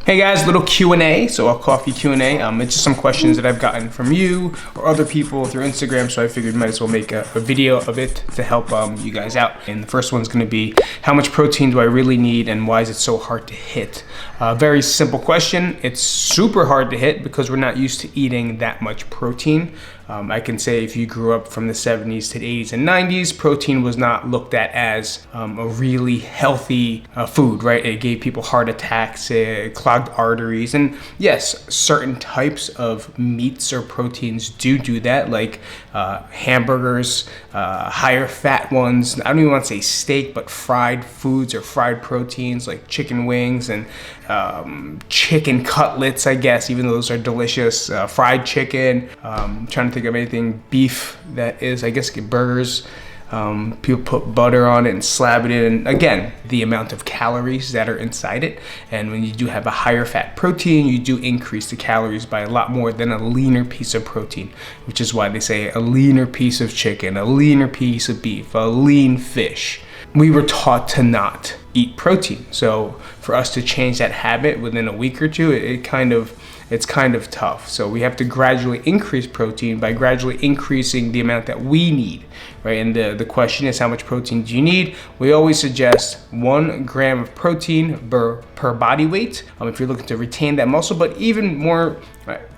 Hey guys, little Q&A, so a coffee Q&A. It's just some questions that I've gotten from you or other people through Instagram, so I figured might as well make a video of it to help you guys out. And the first one's gonna be, how much protein do I really need and why is it so hard to hit? Very simple question. It's super hard to hit because we're not used to eating that much protein. I can say if you grew up from the 70s to the 80s and 90s, protein was not looked at as a really healthy food, right? It gave people heart attacks, it clogged arteries, and yes, certain types of meats or proteins do that, like hamburgers, higher fat ones. I don't even want to say steak, but fried foods or fried proteins like chicken wings and chicken cutlets, I guess, even though those are delicious. Fried chicken, trying to think of anything beef that is, I guess, burgers. People put butter on it and slab it in. Again, the amount of calories that are inside it. And when you do have a higher fat protein, you do increase the calories by a lot more than a leaner piece of protein, which is why they say a leaner piece of chicken, a leaner piece of beef, a lean fish. We were taught to not eat protein. So for us to change that habit within a week or two, it's kind of tough. So we have to gradually increase protein by gradually increasing the amount that we need, right? And the question is, how much protein do you need? We always suggest 1 gram of protein per body weight if you're looking to retain that muscle, but even more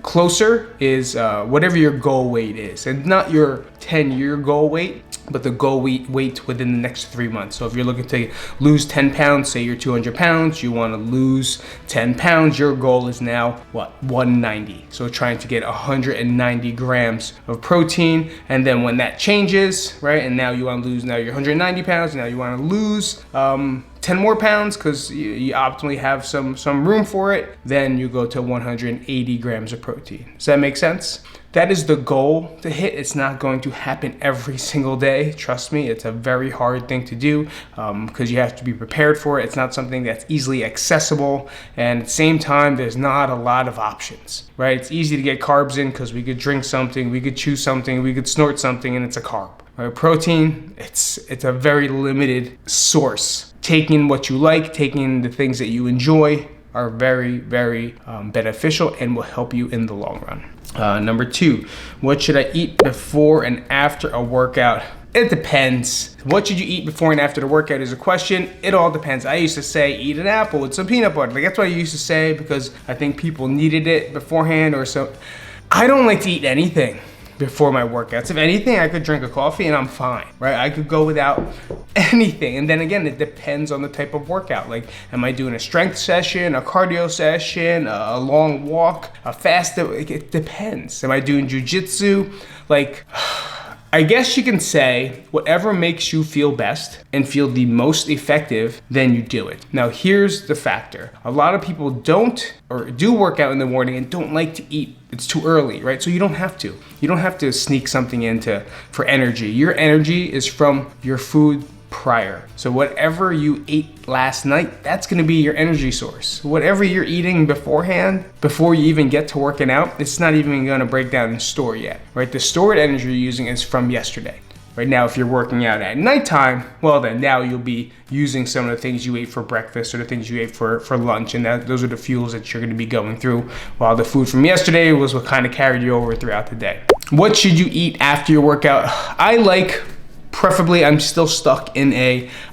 closer is whatever your goal weight is, and not your 10-year goal weight, but the goal weight within the next 3 months. So if you're looking to lose 10 pounds, say you're 200 pounds, you want to lose 10 pounds, your goal is now what? 190. So trying to get 190 grams of protein. And then when that changes, right? And now you want to lose, now you're 190 pounds, now you want to lose 10 more pounds because you optimally have some room for it, then you go to 180 grams of protein. Does that make sense? That is the goal to hit. It's not going to happen every single day. Trust me, it's a very hard thing to do because you have to be prepared for it. It's not something that's easily accessible. And at the same time, there's not a lot of options, right? It's easy to get carbs in because we could drink something, we could chew something, we could snort something, and it's a carb. Right? Protein, it's a very limited source. Taking what you like, taking the things that you enjoy are very, very beneficial and will help you in the long run. Number 2, what should I eat before and after a workout? It depends. What should you eat before and after the workout is a question. It all depends. I used to say eat an apple with some peanut butter. Like, that's what I used to say because I think people needed it beforehand or so. I don't like to eat anything before my workouts. If anything, I could drink a coffee and I'm fine, right? I could go without anything. And then again, it depends on the type of workout. Like, am I doing a strength session, a cardio session, a long walk, a fast? It depends. Am I doing jujitsu? Like, I guess you can say whatever makes you feel best and feel the most effective, then you do it. Now, here's the factor. A lot of people don't or do work out in the morning and don't like to eat. It's too early, right? So you don't have to. You don't have to sneak something in for energy. Your energy is from your food prior. So whatever you ate last night, that's gonna be your energy source. Whatever you're eating beforehand, before you even get to working out, it's not even gonna break down and store yet, right? The stored energy you're using is from yesterday. Right now, if you're working out at nighttime, well then now you'll be using some of the things you ate for breakfast or the things you ate for lunch, and those are the fuels that you're gonna be going through, while the food from yesterday was what kind of carried you over throughout the day. What should you eat after your workout? Preferably, I'm still stuck in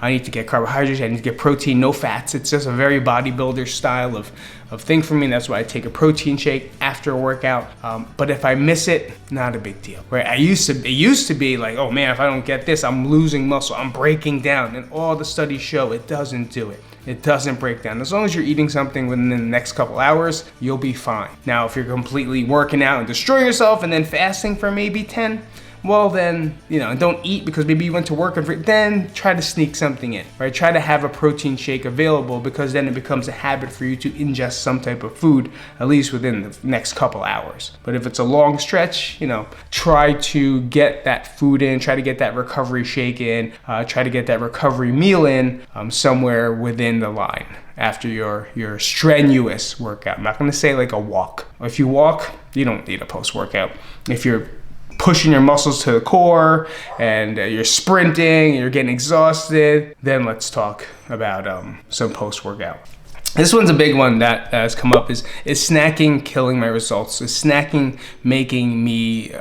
I need to get carbohydrates, I need to get protein, no fats. It's just a very bodybuilder style of thing for me. And that's why I take a protein shake after a workout. But if I miss it, not a big deal, right? It used to be like, oh man, if I don't get this, I'm losing muscle, I'm breaking down. And all the studies show it doesn't do it. It doesn't break down. As long as you're eating something within the next couple hours, you'll be fine. Now, if you're completely working out and destroying yourself and then fasting for maybe 10, well then, don't eat because maybe you went to work, then try to sneak something in, right? Try to have a protein shake available because then it becomes a habit for you to ingest some type of food, at least within the next couple hours. But if it's a long stretch, try to get that food in, try to get that recovery shake in, try to get that recovery meal in somewhere within the line after your strenuous workout. I'm not gonna say like a walk. If you walk, you don't need a post-workout. If you're pushing your muscles to the core and you're sprinting, you're getting exhausted, then let's talk about some post-workout. This one's a big one that has come up, is snacking killing my results? Is snacking making me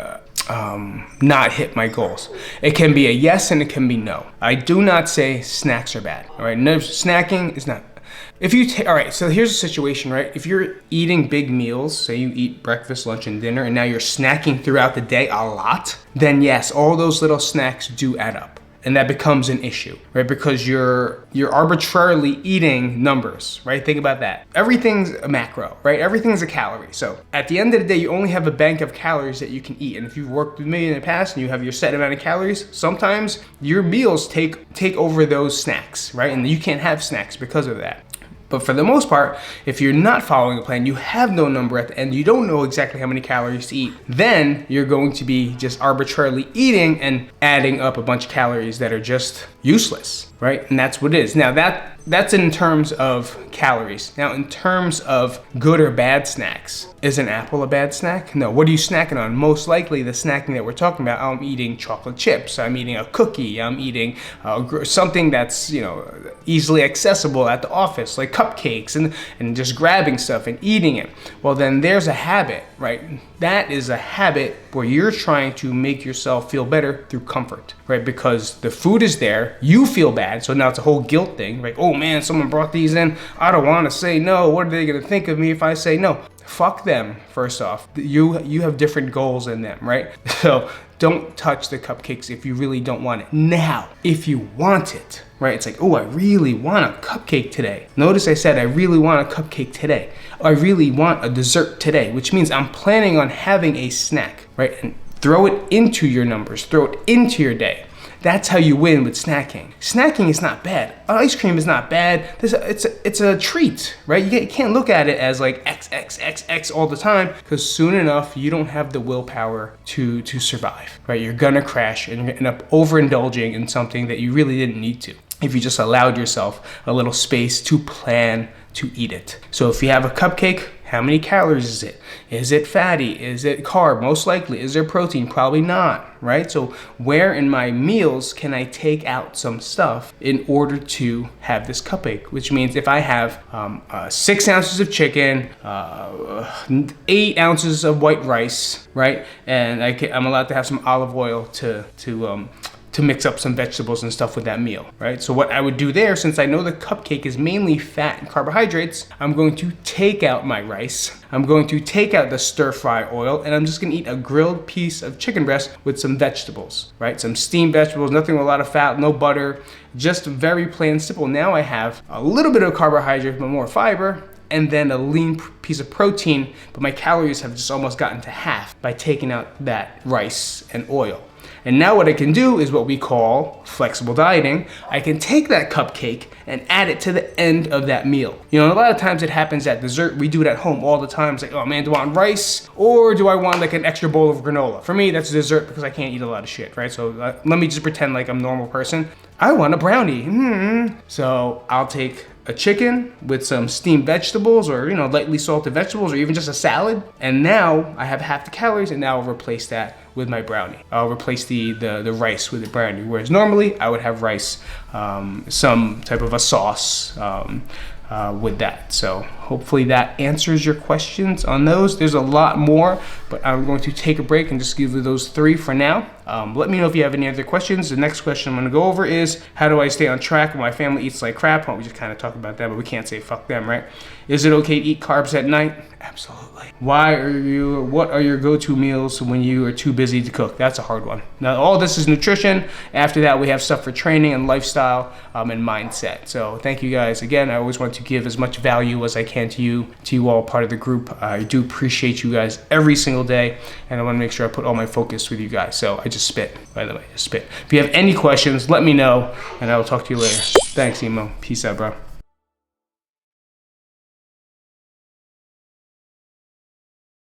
not hit my goals? It can be a yes and it can be no. I do not say snacks are bad, all right? No, snacking is not. If you all right, so here's a situation, right? If you're eating big meals, say you eat breakfast, lunch, and dinner, and now you're snacking throughout the day a lot, then yes, all those little snacks do add up. And that becomes an issue, right? Because you're arbitrarily eating numbers, right? Think about that. Everything's a macro, right? Everything's a calorie. So at the end of the day, you only have a bank of calories that you can eat. And if you've worked with me in the past and you have your set amount of calories, sometimes your meals take over those snacks, right? And you can't have snacks because of that. But for the most part, if you're not following a plan, you have no number at the end, you don't know exactly how many calories to eat, then you're going to be just arbitrarily eating and adding up a bunch of calories that are just useless, right? And that's what it is. Now that's in terms of calories. Now in terms of good or bad snacks, is an apple a bad snack? No. What are you snacking on? Most likely the snacking that we're talking about, I'm eating chocolate chips, I'm eating a cookie, I'm eating something that's, you know, easily accessible at the office, like cupcakes, and just grabbing stuff and eating it. Well, then there's a habit, right? That is a habit where you're trying to make yourself feel better through comfort, right? Because the food is there, you feel bad, so now it's a whole guilt thing, right? Oh man, someone brought these in, I don't want to say no, what are they gonna think of me if I say no? Fuck them, first off. You have different goals than them, right? So don't touch the cupcakes if you really don't want it. Now, if you want it, right? It's like, oh, I really want a cupcake today. Notice I said I really want a cupcake today. I really want a dessert today, which means I'm planning on having a snack, right? And throw it into your numbers, throw it into your day. That's how you win with snacking. Snacking is not bad. Ice cream is not bad. It's a treat, right? You can't look at it as like X all the time, because soon enough you don't have the willpower to survive, right? You're gonna crash and you're gonna end up overindulging in something that you really didn't need to, if you just allowed yourself a little space to plan to eat it. So if you have a cupcake, how many calories is it? Is it fatty? Is it carb? Most likely. Is there protein? Probably not, right? So where in my meals can I take out some stuff in order to have this cupcake? Which means if I have 6 ounces of chicken, 8 ounces of white rice, right? And I'm allowed to have some olive oil to mix up some vegetables and stuff with that meal, right? So what I would do there, since I know the cupcake is mainly fat and carbohydrates, I'm going to take out my rice, I'm going to take out the stir-fry oil, and I'm just gonna eat a grilled piece of chicken breast with some vegetables, right? Some steamed vegetables, nothing with a lot of fat, no butter, just very plain and simple. Now I have a little bit of carbohydrate, but more fiber, and then a lean piece of protein, but my calories have just almost gotten to half by taking out that rice and oil. And now what I can do is what we call flexible dieting. I can take that cupcake and add it to the end of that meal. You know, a lot of times it happens at dessert. We do it at home all the time. It's like, oh man, do I want rice or do I want like an extra bowl of granola? For me, that's dessert because I can't eat a lot of shit, right? So let me just pretend like I'm a normal person. I want a brownie. So I'll take a chicken with some steamed vegetables, or, you know, lightly salted vegetables, or even just a salad. And now I have half the calories, and now I'll replace that with my brownie. I'll replace the rice with the brownie. Whereas normally I would have rice, some type of a sauce with that. So hopefully that answers your questions on those. There's a lot more, but I'm going to take a break and just give you those 3 for now. Let me know if you have any other questions. The next question I'm gonna go over is, how do I stay on track when my family eats like crap? Well, we just kind of talked about that, but we can't say fuck them, right? Is it okay to eat carbs at night? Absolutely. What are your go-to meals when you are too busy to cook? That's a hard one. Now, all this is nutrition. After that, we have stuff for training and lifestyle and mindset. So thank you guys. Again, I always want to give as much value as I can to you all, part of the group. I do appreciate you guys every single day, and I want to make sure I put all my focus with you guys. So I just spit, by the way, just spit. If you have any questions, let me know, and I will talk to you later. Thanks, Emo. Peace out, bro.